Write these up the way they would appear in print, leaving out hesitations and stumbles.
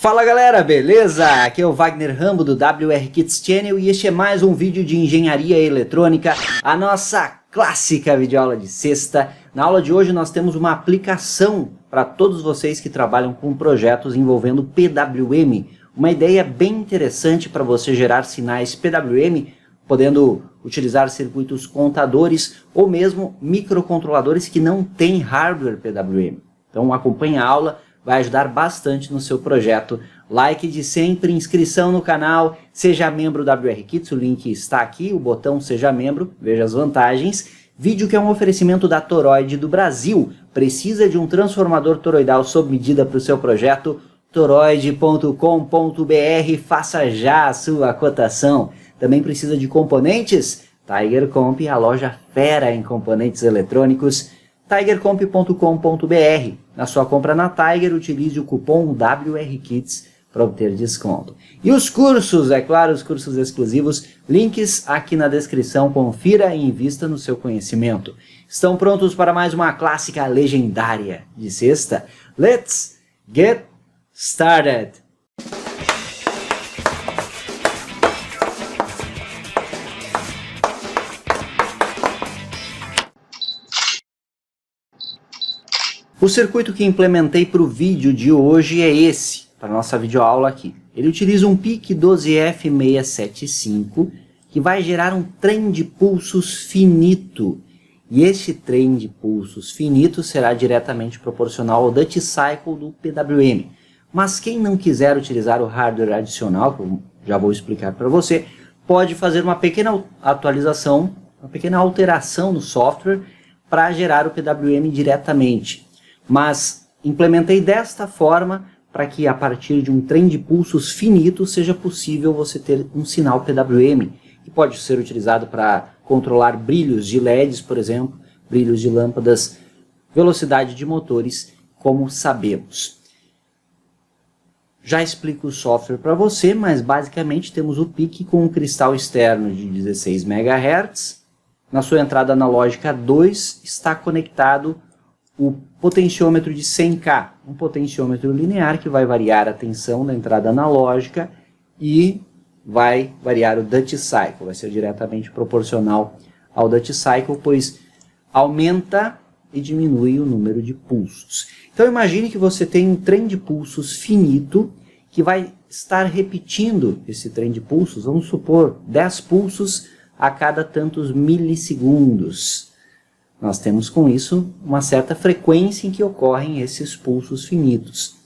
Fala galera, beleza? Aqui é o Wagner Rambo do WR Kits Channel e este é mais um vídeo de engenharia eletrônica, a nossa clássica videoaula de sexta. Na aula de hoje nós temos uma aplicação para todos vocês que trabalham com projetos envolvendo PWM. Uma ideia bem interessante para você gerar sinais PWM, podendo utilizar circuitos contadores ou mesmo microcontroladores que não têm hardware PWM. Então acompanhe a aula. Vai ajudar bastante no seu projeto. Like de sempre, inscrição no canal, seja membro do WR Kits, o link está aqui, o botão seja membro, veja as vantagens. Vídeo que é um oferecimento da Toroid do Brasil. Precisa de um transformador toroidal sob medida para o seu projeto? Toroid.com.br, faça já a sua cotação. Também precisa de componentes? Tiger Comp, a loja fera em componentes eletrônicos. tigercomp.com.br. Na sua compra na Tiger, utilize o cupom WRKITS para obter desconto. E os cursos, é claro, os cursos exclusivos, links aqui na descrição, confira e invista no seu conhecimento. Estão prontos para mais uma clássica legendária de sexta? Let's get started! O circuito que implementei para o vídeo de hoje é esse, para a nossa videoaula aqui. Ele utiliza um PIC 12F675, que vai gerar um trem de pulsos finito. E este trem de pulsos finito será diretamente proporcional ao duty cycle do PWM. Mas quem não quiser utilizar o hardware adicional, que eu já vou explicar para você, pode fazer uma pequena atualização, uma pequena alteração no software para gerar o PWM diretamente. Mas implementei desta forma para que a partir de um trem de pulsos finito seja possível você ter um sinal PWM, que pode ser utilizado para controlar brilhos de LEDs, por exemplo, brilhos de lâmpadas, velocidade de motores, como sabemos. Já explico o software para você, mas basicamente temos o PIC com um cristal externo de 16 MHz. Na sua entrada analógica 2 está conectado o potenciômetro de 100K, um potenciômetro linear que vai variar a tensão da entrada analógica e vai variar o duty cycle, vai ser diretamente proporcional ao duty cycle, pois aumenta e diminui o número de pulsos. Então imagine que você tem um trem de pulsos finito que vai estar repetindo esse trem de pulsos, vamos supor 10 pulsos a cada tantos milissegundos. Nós temos com isso uma certa frequência em que ocorrem esses pulsos finitos.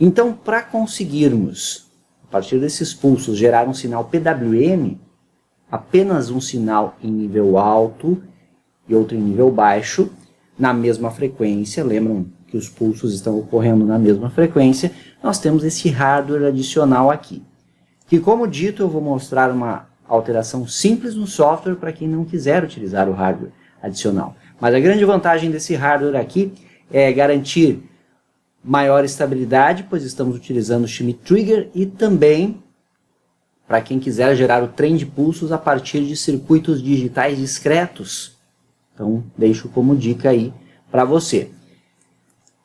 Então, para conseguirmos, a partir desses pulsos, gerar um sinal PWM, apenas um sinal em nível alto e outro em nível baixo, na mesma frequência, lembram que os pulsos estão ocorrendo na mesma frequência, nós temos esse hardware adicional aqui. Que, como dito, eu vou mostrar uma alteração simples no software para quem não quiser utilizar o hardware adicional. Mas a grande vantagem desse hardware aqui é garantir maior estabilidade, pois estamos utilizando o Schmitt Trigger, e também para quem quiser gerar o trem de pulsos a partir de circuitos digitais discretos. Então deixo como dica aí para você.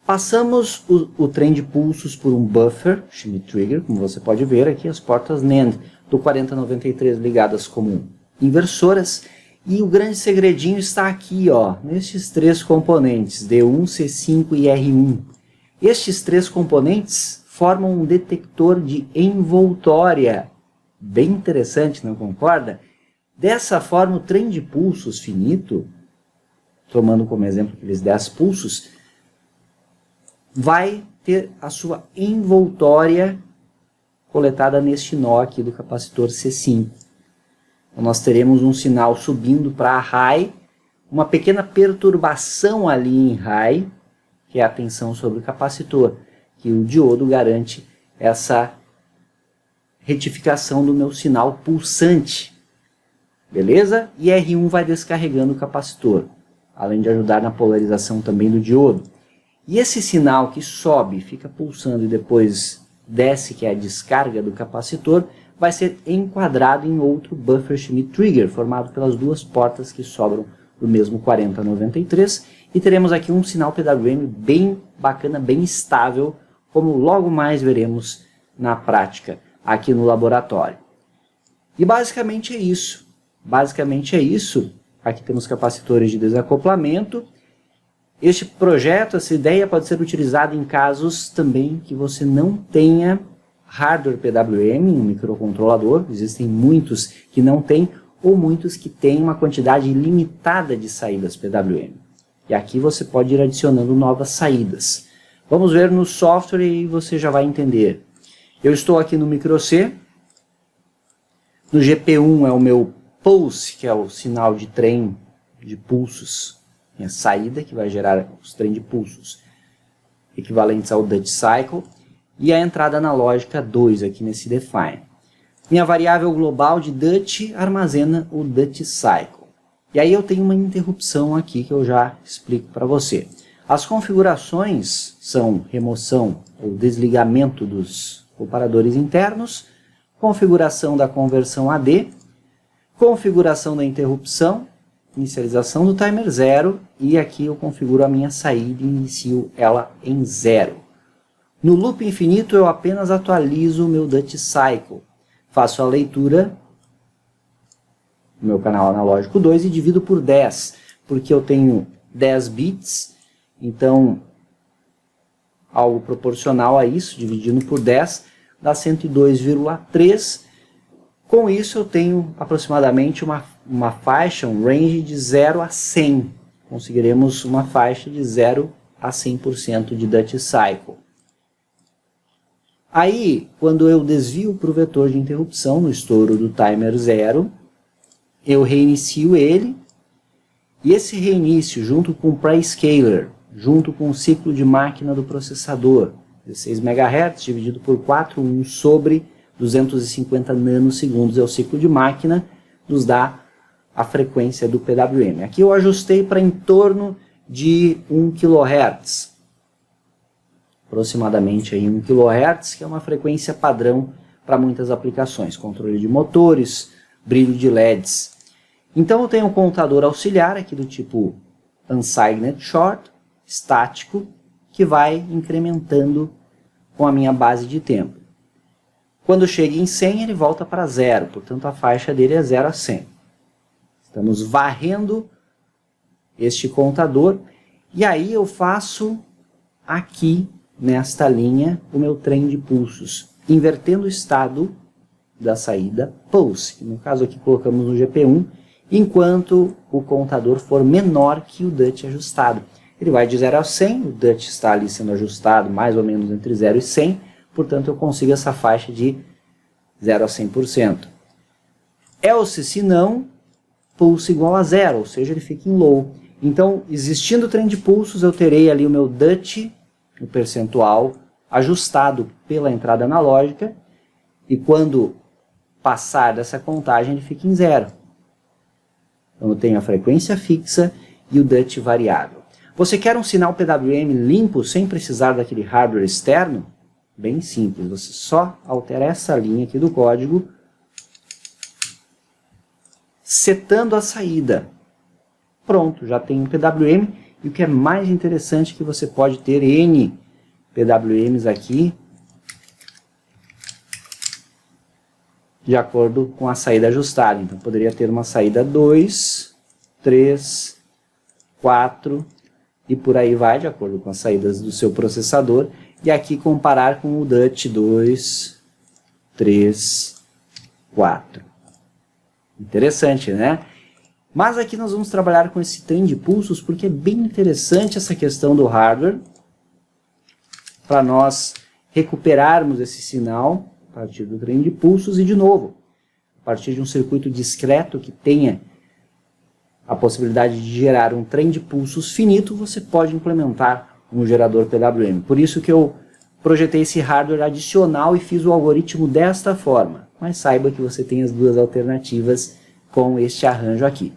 Passamos o trem de pulsos por um buffer Schmitt Trigger, como você pode ver aqui, as portas NAND do 4093 ligadas como inversoras. E o grande segredinho está aqui, ó, nestes três componentes, D1, C5 e R1. Estes três componentes formam um detector de envoltória. Bem interessante, não concorda? Dessa forma, o trem de pulsos finito, tomando como exemplo aqueles 10 pulsos, vai ter a sua envoltória coletada neste nó aqui do capacitor C5. Então, nós teremos um sinal subindo para high, uma pequena perturbação ali em high, que é a tensão sobre o capacitor, que o diodo garante essa retificação do meu sinal pulsante. Beleza? E R1 vai descarregando o capacitor, além de ajudar na polarização também do diodo. E esse sinal que sobe, fica pulsando e depois desce, que é a descarga do capacitor, vai ser enquadrado em outro buffer Schmitt Trigger, formado pelas duas portas que sobram do mesmo 4093, e teremos aqui um sinal PWM bem bacana, bem estável, como logo mais veremos na prática aqui no laboratório. E basicamente é isso. Basicamente é isso. Aqui temos capacitores de desacoplamento. Este projeto, essa ideia pode ser utilizada em casos também que você não tenha hardware PWM, um microcontrolador. Existem muitos que não têm, ou muitos que têm uma quantidade limitada de saídas PWM. E aqui você pode ir adicionando novas saídas. Vamos ver no software e você já vai entender. Eu estou aqui no micro C. No GP1 é o meu pulse, que é o sinal de trem de pulsos. Minha saída, que vai gerar os trem de pulsos equivalentes ao Dutch Cycle. E a entrada analógica 2 aqui nesse define. Minha variável global de Dutch armazena o Dutch Cycle. E aí eu tenho uma interrupção aqui que eu já explico para você. As configurações são remoção ou desligamento dos comparadores internos, configuração da conversão AD, configuração da interrupção, inicialização do timer 0 e aqui eu configuro a minha saída e inicio ela em 0. No loop infinito eu apenas atualizo o meu Dutch Cycle. Faço a leitura do meu canal analógico 2 e divido por 10, porque eu tenho 10 bits, então algo proporcional a isso, dividindo por 10, dá 102,3. Com isso eu tenho aproximadamente uma faixa, um range de 0 a 100. Conseguiremos uma faixa de 0 a 100% de Dutch Cycle. Aí, quando eu desvio para o vetor de interrupção no estouro do timer 0, eu reinicio ele, e esse reinício, junto com o prescaler, junto com o ciclo de máquina do processador, 16 MHz dividido por 4, 1 sobre 250 nanosegundos é o ciclo de máquina, nos dá a frequência do PWM. Aqui eu ajustei para em torno de 1 kHz. Aproximadamente aí 1 kHz, que é uma frequência padrão para muitas aplicações, controle de motores, brilho de LEDs. Então eu tenho um contador auxiliar aqui do tipo unsigned short, estático, que vai incrementando com a minha base de tempo. Quando chega em 100 ele volta para 0, portanto a faixa dele é 0 a 100. Estamos varrendo este contador e aí eu faço aqui nesta linha o meu trem de pulsos, invertendo o estado da saída pulse, que no caso aqui colocamos no GP1, enquanto o contador for menor que o Dutch ajustado. Ele vai de 0 a 100, o Dutch está ali sendo ajustado mais ou menos entre 0 e 100, portanto eu consigo essa faixa de 0 a 100%. Else, se não, pulse igual a 0, ou seja, ele fica em low. Então, existindo o trem de pulsos, eu terei ali o meu Dutch, o percentual, ajustado pela entrada analógica, e quando passar dessa contagem, ele fica em 0. Então, eu tenho a frequência fixa e o Dutch variável. Você quer um sinal PWM limpo, sem precisar daquele hardware externo? Bem simples, você só altera essa linha aqui do código, setando a saída. Pronto, já tem um PWM, e o que é mais interessante é que você pode ter N PWMs aqui, de acordo com a saída ajustada. Então, poderia ter uma saída 2, 3, 4, e por aí vai, de acordo com as saídas do seu processador, e aqui comparar com o Dutch 2, 3, 4. Interessante, né? Mas aqui nós vamos trabalhar com esse trem de pulsos, porque é bem interessante essa questão do hardware, para nós recuperarmos esse sinal a partir do trem de pulsos e, de novo, a partir de um circuito discreto que tenha a possibilidade de gerar um trem de pulsos finito, você pode implementar um gerador PWM. Por isso que eu projetei esse hardware adicional e fiz o algoritmo desta forma. Mas saiba que você tem as duas alternativas com este arranjo aqui.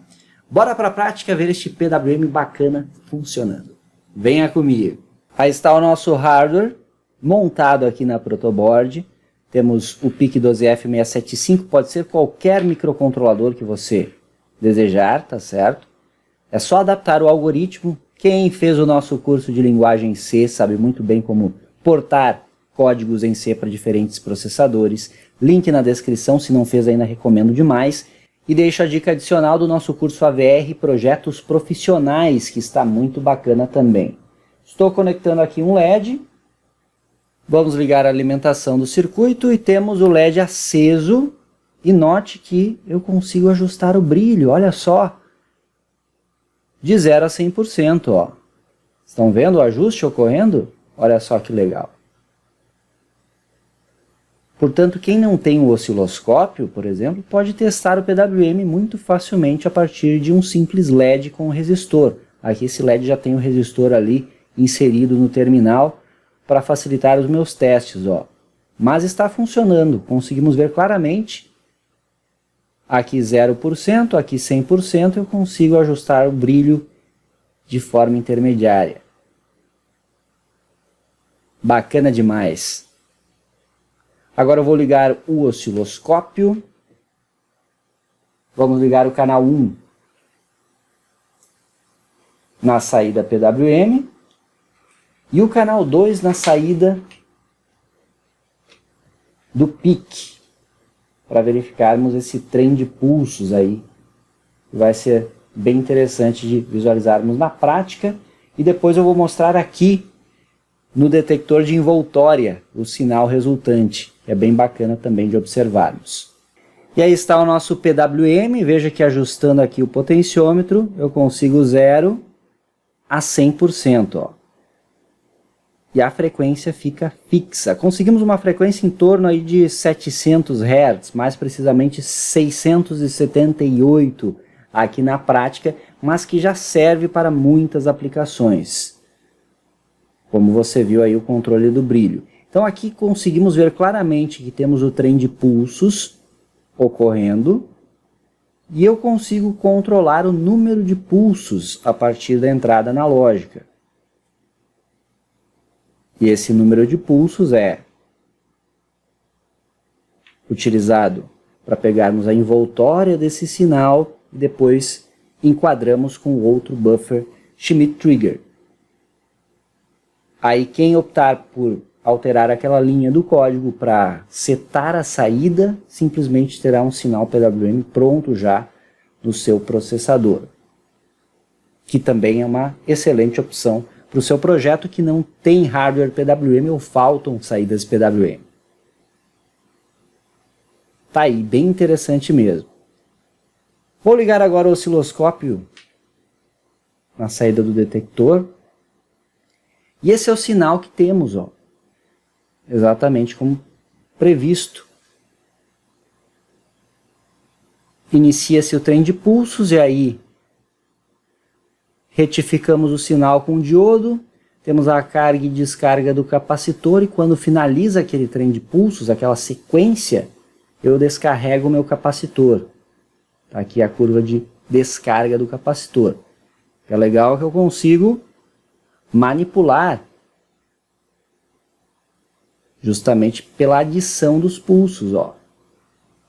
Bora para a prática ver este PWM bacana funcionando. Venha comigo. Aí está o nosso hardware montado aqui na protoboard. Temos o PIC12F675, pode ser qualquer microcontrolador que você desejar, tá certo? É só adaptar o algoritmo. Quem fez o nosso curso de linguagem C sabe muito bem como portar códigos em C para diferentes processadores. Link na descrição, se não fez ainda recomendo demais. E deixo a dica adicional do nosso curso AVR Projetos Profissionais, que está muito bacana também. Estou conectando aqui um LED. Vamos ligar a alimentação do circuito e temos o LED aceso. E note que eu consigo ajustar o brilho, olha só. De 0 a 100%, ó. Estão vendo o ajuste ocorrendo? Olha só que legal. Portanto, quem não tem o osciloscópio, por exemplo, pode testar o PWM muito facilmente a partir de um simples LED com resistor. Aqui esse LED já tem o resistor ali inserido no terminal para facilitar os meus testes, ó. Mas está funcionando, conseguimos ver claramente. Aqui 0%, aqui 100%, eu consigo ajustar o brilho de forma intermediária. Bacana demais. Agora eu vou ligar o osciloscópio. Vamos ligar o canal 1 na saída PWM e o canal 2 na saída do PIC, para verificarmos esse trem de pulsos aí. Vai ser bem interessante de visualizarmos na prática. E depois eu vou mostrar aqui no detector de envoltória o sinal resultante. É bem bacana também de observarmos. E aí está o nosso PWM. Veja que ajustando aqui o potenciômetro, eu consigo 0 a 100%. Ó. E a frequência fica fixa. Conseguimos uma frequência em torno aí de 700 Hz, mais precisamente 678 aqui na prática, mas que já serve para muitas aplicações. Como você viu aí o controle do brilho. Então aqui conseguimos ver claramente que temos o trem de pulsos ocorrendo e eu consigo controlar o número de pulsos a partir da entrada analógica. E esse número de pulsos é utilizado para pegarmos a envoltória desse sinal e depois enquadramos com outro buffer Schmitt Trigger. Aí quem optar por alterar aquela linha do código para setar a saída, simplesmente terá um sinal PWM pronto já no seu processador. Que também é uma excelente opção para o seu projeto que não tem hardware PWM ou faltam saídas PWM. Tá aí, bem interessante mesmo. Vou ligar agora o osciloscópio na saída do detector. E esse é o sinal que temos, ó. Exatamente como previsto. Inicia-se o trem de pulsos e aí retificamos o sinal com o diodo, temos a carga e descarga do capacitor e quando finaliza aquele trem de pulsos, aquela sequência, eu descarrego o meu capacitor. Tá aqui a curva de descarga do capacitor. É legal que eu consigo manipular justamente pela adição dos pulsos, ó.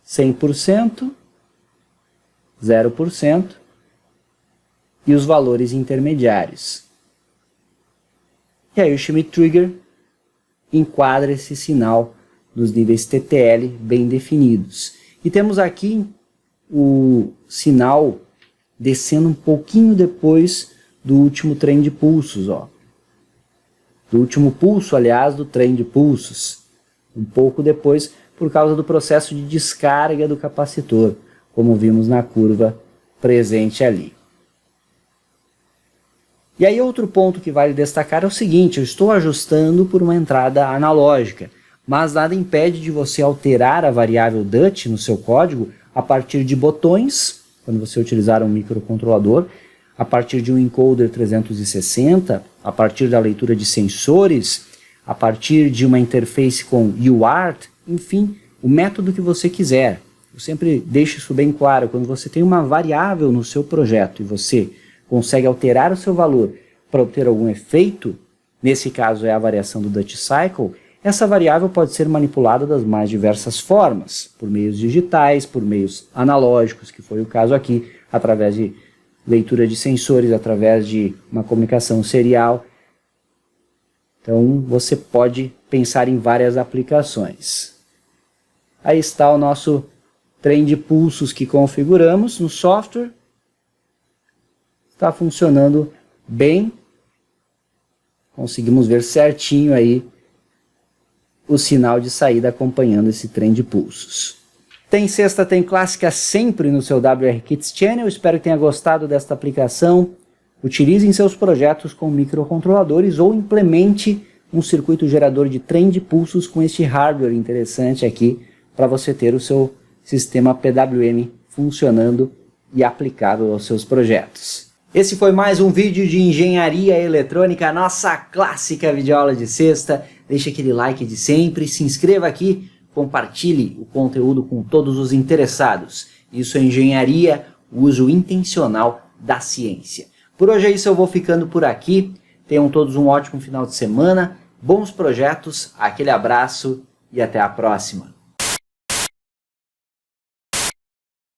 100%, 0% e os valores intermediários. E aí o Schmitt Trigger enquadra esse sinal nos níveis TTL bem definidos. E temos aqui o sinal descendo um pouquinho depois do último trem de pulsos, ó. Do último pulso, aliás, do trem de pulsos. Um pouco depois, por causa do processo de descarga do capacitor, como vimos na curva presente ali. E aí outro ponto que vale destacar é o seguinte, eu estou ajustando por uma entrada analógica, mas nada impede de você alterar a variável DUT no seu código a partir de botões, quando você utilizar um microcontrolador, a partir de um encoder 360, a partir da leitura de sensores, a partir de uma interface com UART, enfim, o método que você quiser. Eu sempre deixo isso bem claro, quando você tem uma variável no seu projeto e você consegue alterar o seu valor para obter algum efeito, nesse caso é a variação do Duty Cycle, essa variável pode ser manipulada das mais diversas formas, por meios digitais, por meios analógicos, que foi o caso aqui, através de leitura de sensores, através de uma comunicação serial. Então você pode pensar em várias aplicações. Aí está o nosso trem de pulsos que configuramos no software. Está funcionando bem. Conseguimos ver certinho aí o sinal de saída acompanhando esse trem de pulsos. Tem sexta, tem clássica sempre no seu WR Kits Channel. Espero que tenha gostado desta aplicação. Utilize em seus projetos com microcontroladores ou implemente um circuito gerador de trem de pulsos com este hardware interessante aqui para você ter o seu sistema PWM funcionando e aplicável aos seus projetos. Esse foi mais um vídeo de engenharia eletrônica, nossa clássica videoaula de sexta. Deixe aquele like de sempre, se inscreva aqui, compartilhe o conteúdo com todos os interessados. Isso é engenharia, o uso intencional da ciência. Por hoje é isso, eu vou ficando por aqui. Tenham todos um ótimo final de semana, bons projetos, aquele abraço e até a próxima.